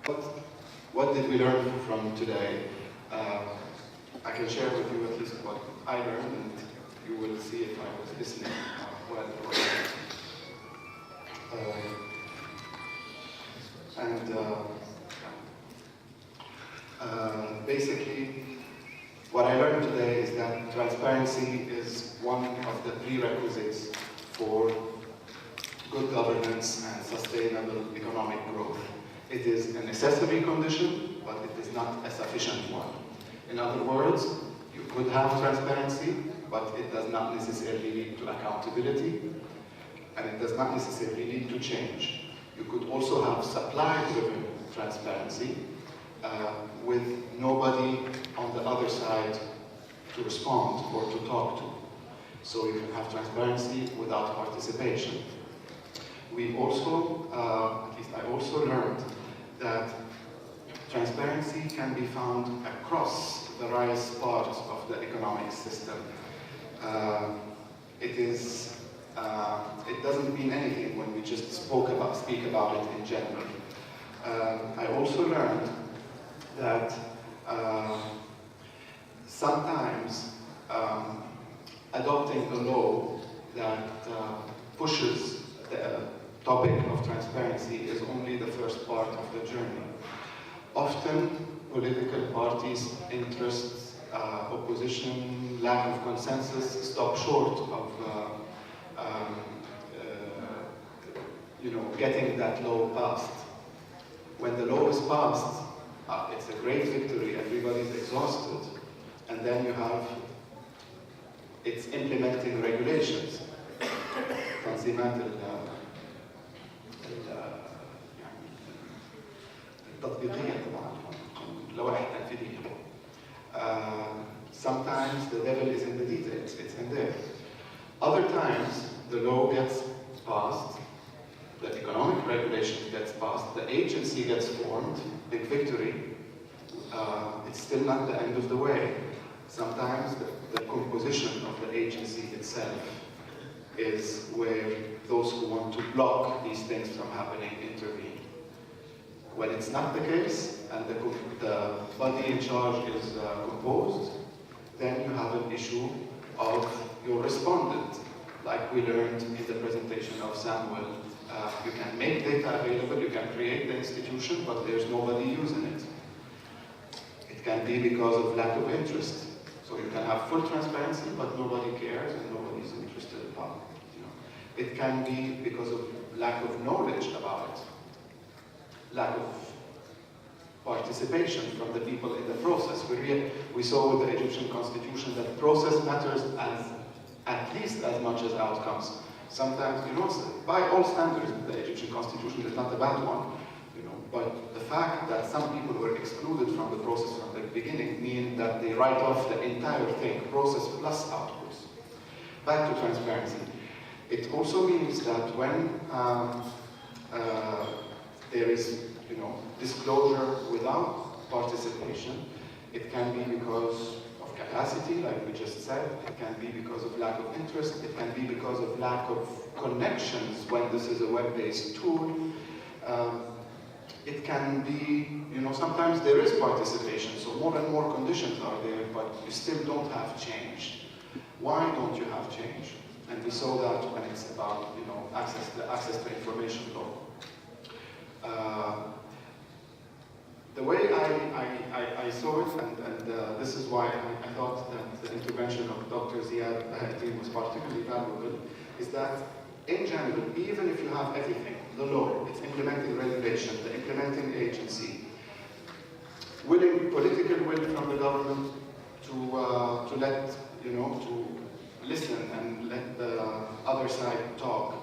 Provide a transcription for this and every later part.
What did we learn from today? I can share with you at least what I learned, and you will see if I was listening well or not. Basically, what I learned today is that transparency is one of the prerequisites for good governance and sustainable economic growth. It is a necessary condition, but it is not a sufficient one. In other words, you could have transparency, but it does not necessarily lead to accountability, and it does not necessarily lead to change. You could also have supply-driven transparency with nobody on the other side to respond or to talk to. So you can have transparency without participation. We also, at least I also learned that transparency can be found across various parts of the economic system. It doesn't mean anything when we just speak about it in general. I also learned that sometimes adopting a law that pushes the topic of transparency is only the first part of the journey. Often, political parties' interests, opposition, lack of consensus stop short of getting that law passed. When the law is passed, it's a great victory, everybody's exhausted, and then you have it's implementing regulations. تنظيمات التطبيقية طبعا لوائح تنفيذية. Sometimes the devil is in the details, it's in there. Other times the law gets passed, the economic regulation gets passed, the agency gets formed, big victory. It's still not the end of the way. Sometimes the composition of the agency itself is where those who want to block these things from happening intervene. When it's not the case, and the body in charge is composed, then you have an issue of your respondent. Like we learned in the presentation of Samuel, you can make data available, you can create the institution, but there's nobody using it. It can be because of lack of interest. So you can have full transparency, but nobody cares and nobody's interested about it. It can be because of lack of knowledge about it, lack of participation from the people in the process. We saw with the Egyptian constitution that process matters at least as much as outcomes. Sometimes, by all standards, the Egyptian constitution is not a bad one, but the fact that some people were excluded from the process from the beginning means that they write off the entire thing, process plus outputs. Back to transparency. It also means that when there is, disclosure without participation, it can be because of capacity, like we just said. It can be because of lack of interest. It can be because of lack of connections when this is a web-based tool. It can be, sometimes there is participation, so more and more conditions are there, but you still don't have change. Why don't you have change? And we saw that when it's about, access to information law. The way I saw it, and this is why I thought that the intervention of Dr. Ziad Bahati was particularly valuable, is that in general, even if you have everything, the law, its implementing regulation, the implementing agency, political will from the government to let, to listen and let the other side talk,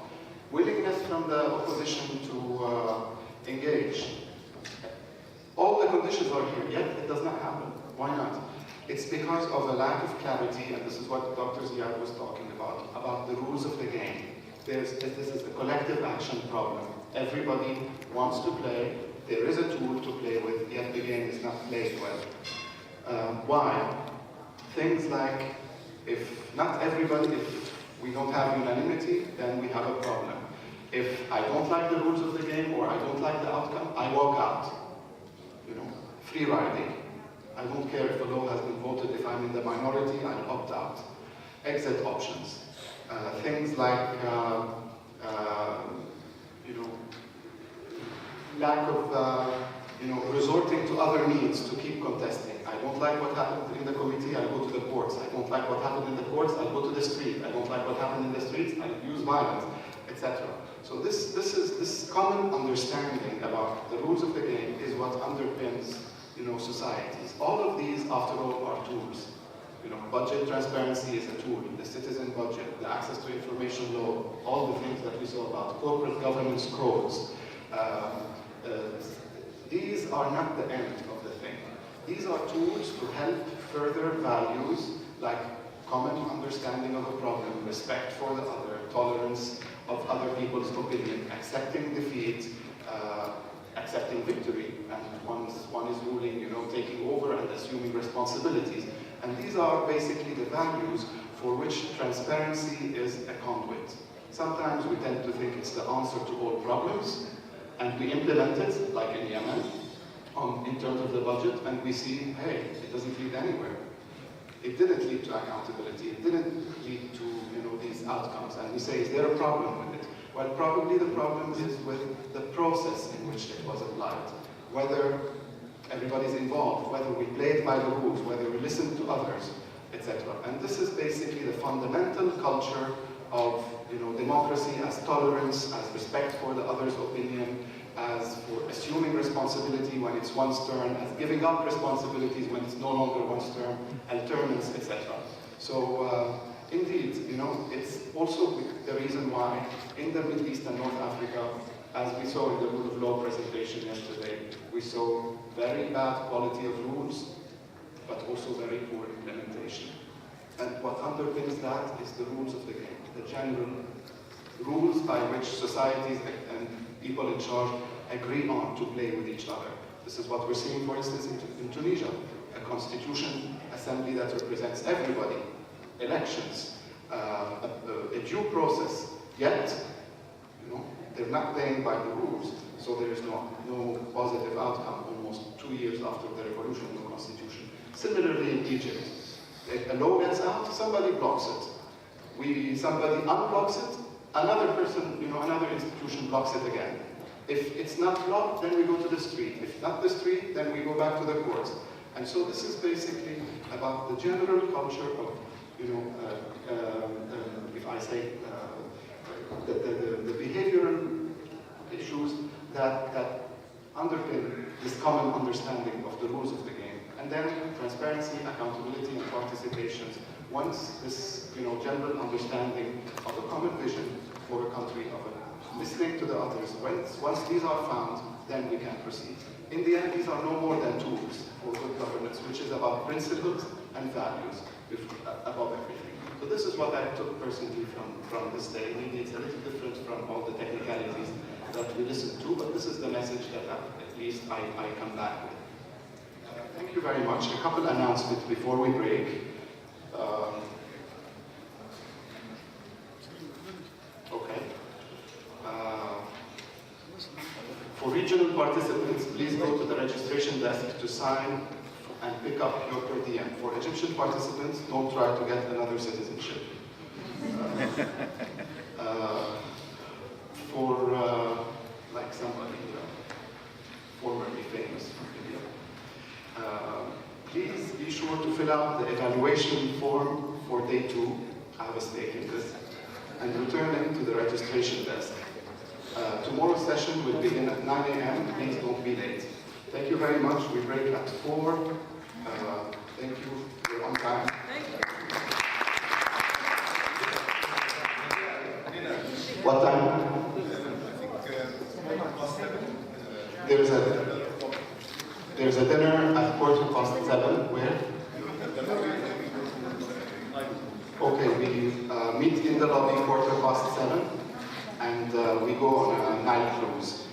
willingness from the opposition to engage. All the conditions are here, yet it does not happen. Why not? It's because of a lack of clarity, and this is what Dr. Ziad was talking about the rules of the game. This is the collective action problem. Everybody wants to play. There is a tool to play with, yet the game is not played well. Why? Things like, if we don't have unanimity, then we have a problem. If I don't like the rules of the game or I don't like the outcome, I walk out. free riding. I don't care if a law has been voted, if I'm in the minority, I'll opt out. Exit options. Things like, lack of, resorting to other means to keep contesting. I don't like what happened in the committee, I'll go to the courts. I don't like what happened in the courts, I'll go to the street. I don't like what happened in the streets, I'll use violence, etc. So this common understanding about the rules of the game is what underpins, societies. All of these, after all, are tools. Budget transparency is a tool, the citizen budget, the access to information law, all the things that we saw about corporate governance codes. These are not the end of the thing. These are tools to help further values like common understanding of a problem, respect for the other, tolerance of other people's opinion, accepting defeat, accepting victory, and once one is ruling, taking over and assuming responsibilities. And these are basically the values for which transparency is a conduit. Sometimes we tend to think it's the answer to all problems, and we implement it, like in Yemen, in terms of the budget, and we see, hey, it doesn't lead anywhere. It didn't lead to accountability, it didn't lead to these outcomes, and we say, is there a problem with it? Well, probably the problem is with the process in which it was applied, whether everybody's involved, whether we played by the rules, whether we listened to others, etc. And this is basically the fundamental culture of democracy as tolerance, as respect for the other's opinion, as for assuming responsibility when it's one's turn, as giving up responsibilities when it's no longer one's turn, alternance, etc. So indeed, it's also the reason why in the Middle East and North Africa, as we saw in the rule of law presentation yesterday, we saw very bad quality of rules, but also very poor implementation. And what underpins that is the rules of the game, the general rules by which societies and people in charge agree on to play with each other. This is what we're seeing, for instance, in Tunisia, a constitution assembly that represents everybody, elections, a due process, yet, they're not playing by the rules, so there is no positive outcome almost 2 years after the revolution, no constitution. Similarly in Egypt, if a law gets out, somebody blocks it. Somebody unblocks it, another person, another institution blocks it again. If it's not blocked, then we go to the street. If not the street, then we go back to the courts. And so this is basically about the general culture of, if I say, the behavioral issues that underpin this common understanding of the rules of the game. And then transparency, accountability, and participations. Once this general understanding of a common vision for a country, of listening to the others, once these are found, then we can proceed. In the end, these are no more than tools for good governance, which is about principles and values above everything. So this is what I took personally from this day. Maybe it's a little different from all the technicalities that we listened to, but this is the message that at least I come back with. Thank you very much. A couple announcements before we break. Okay. For regional participants, please go to the registration desk to sign and pick up your per diem. For Egyptian participants, don't try to get another citizenship. For like somebody formerly famous from India, please be sure to fill out the evaluation form for day 2. I have a stake in this, and return it to the registration desk. Tomorrow's session will begin at 9 a.m. Please don't be late. Thank you very much. We break at 4. Thank you. You're on time. Thank you. What time? There's a dinner at 7:15. Where? Okay, we meet in the lobby 7:15, and we go on a night cruise.